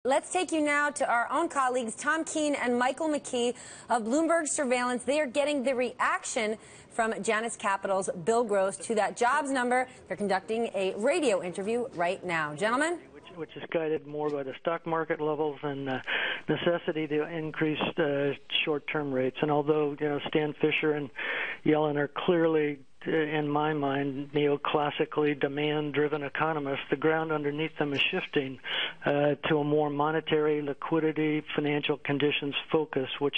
Let's take you now to our own colleagues, Tom Keene and Michael McKee of Bloomberg Surveillance. They are getting the reaction from Janus Capital's Bill Gross to that jobs number. They're conducting a radio interview right now. Gentlemen? Which is guided more by the stock market levels and necessity to increase short-term rates. And although, Stan Fisher and Yellen are clearly, in my mind, neoclassically demand-driven economists, the ground underneath them is shifting to a more monetary, liquidity, financial conditions focus, which,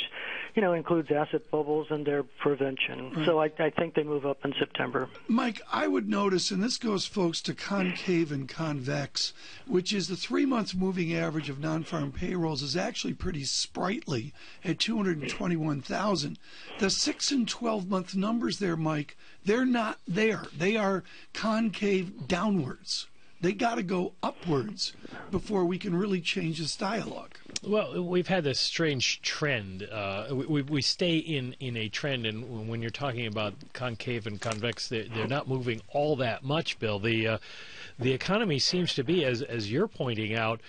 includes asset bubbles and their prevention. Right. So I think they move up in September. Mike, I would notice, and this goes, folks, to concave and convex, which is the 3-month moving average of non-farm payrolls is actually pretty sprightly at 221,000. The 6 and 12-month numbers there, Mike, they're not there. They are concave downwards. They got to go upwards before we can really change this dialogue. Well, we've had this strange trend. We stay in a trend, and when you're talking about concave and convex, they're not moving all that much, Bill. The economy seems to be, as you're pointing out,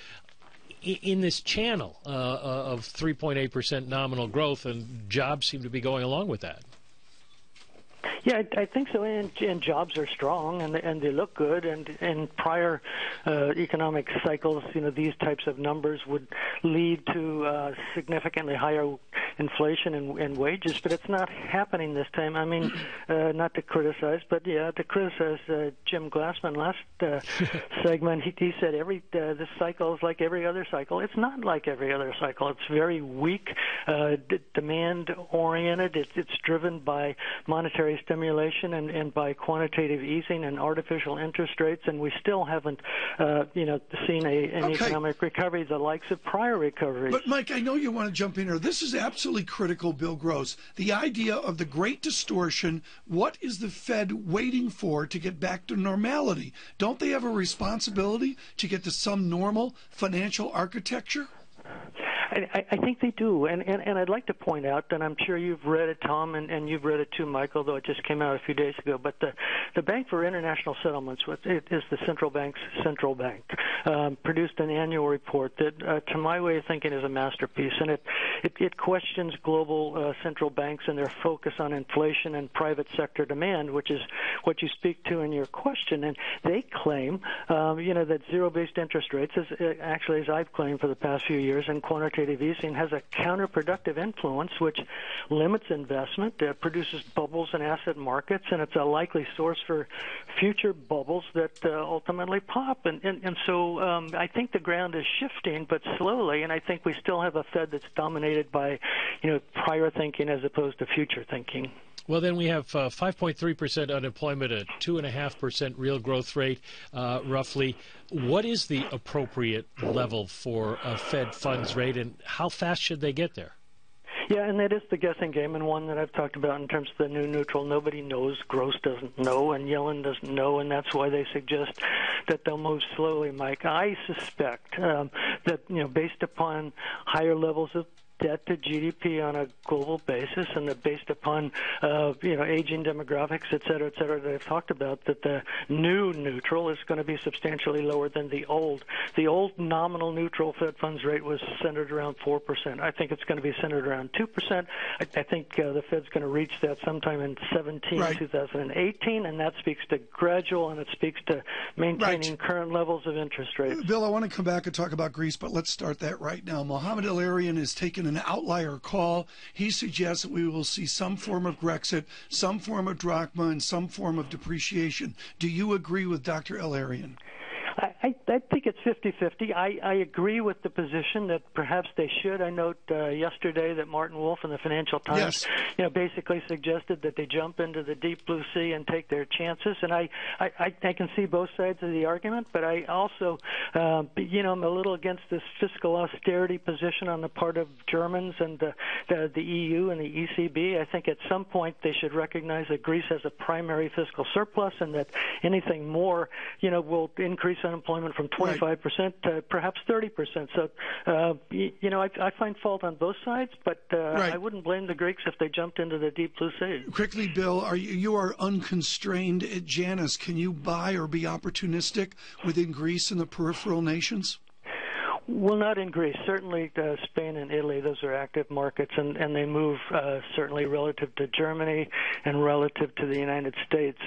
in this channel of 3.8% nominal growth, and jobs seem to be going along with that. Yeah, I think so, and jobs are strong, and they look good, and in prior economic cycles, these types of numbers would lead to significantly higher inflation and wages, but it's not happening this time. I mean, not to criticize, but to criticize Jim Glassman last segment. He said this cycle is like every other cycle. It's not like every other cycle. It's very weak, demand-oriented. It's driven by monetary stimulation and by quantitative easing and artificial interest rates, and we still haven't, seen an economic recovery the likes of prior recoveries. But, Mike, I know you want to jump in here. This is absolutely critical, Bill Gross. The idea of the great distortion, what is the Fed waiting for to get back to normality? Don't they have a responsibility to get to some normal financial architecture? I think they do, and I'd like to point out, and I'm sure you've read it, Tom, and you've read it too, Michael, though it just came out a few days ago, but the Bank for International Settlements, it is the central bank's central bank, produced an annual report that, to my way of thinking, is a masterpiece, and it questions global central banks and their focus on inflation and private sector demand, which is what you speak to in your question, and they claim, that zero-based interest rates, as I've claimed for the past few years, and quantitative easing has a counterproductive influence which limits investment, produces bubbles in asset markets, and it's a likely source for future bubbles that ultimately pop. And so I think the ground is shifting, but slowly, and I think we still have a Fed that's dominated by, prior thinking as opposed to future thinking. Well, then we have 5.3% unemployment, a 2.5% real growth rate, roughly. What is the appropriate level for a Fed funds rate, and how fast should they get there? Yeah, and that is the guessing game, and one that I've talked about in terms of the new neutral. Nobody knows. Gross doesn't know, and Yellen doesn't know, and that's why they suggest that they'll move slowly, Mike. I suspect that, based upon higher levels of debt to GDP on a global basis, and that based upon aging demographics, et cetera, that I've talked about, that the new neutral is going to be substantially lower than the old. The old nominal neutral Fed funds rate was centered around 4%. I think it's going to be centered around 2%. I think the Fed's going to reach that sometime in 2018, and that speaks to gradual, and it speaks to maintaining current levels of interest rates. Bill, I want to come back and talk about Greece, but let's start that right now. Mohamed El-Erian has taken an outlier call. He suggests that we will see some form of Grexit, some form of drachma, and some form of depreciation. Do you agree with Dr. El-Erian? I think it's 50-50. I agree with the position that perhaps they should. I note yesterday that Martin Wolf in the Financial Times, basically suggested that they jump into the deep blue sea and take their chances. And I can see both sides of the argument, but I also, I'm a little against this fiscal austerity position on the part of Germans and the EU and the ECB. I think at some point they should recognize that Greece has a primary fiscal surplus, and that anything more, will increase unemployment from 25% to perhaps 30%. So, I find fault on both sides, but I wouldn't blame the Greeks if they jumped into the deep blue sea. Quickly, Bill, you are unconstrained at Janus. Can you buy or be opportunistic within Greece and the peripheral nations? Well, not in Greece. Certainly Spain and Italy, those are active markets, and they move certainly relative to Germany and relative to the United States.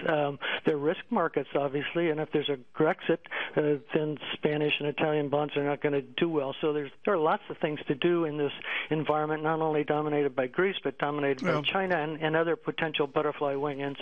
They're risk markets, obviously, and if there's a Brexit, then Spanish and Italian bonds are not going to do well. So there are lots of things to do in this environment, not only dominated by Greece, but dominated by China and other potential butterfly wing incidents.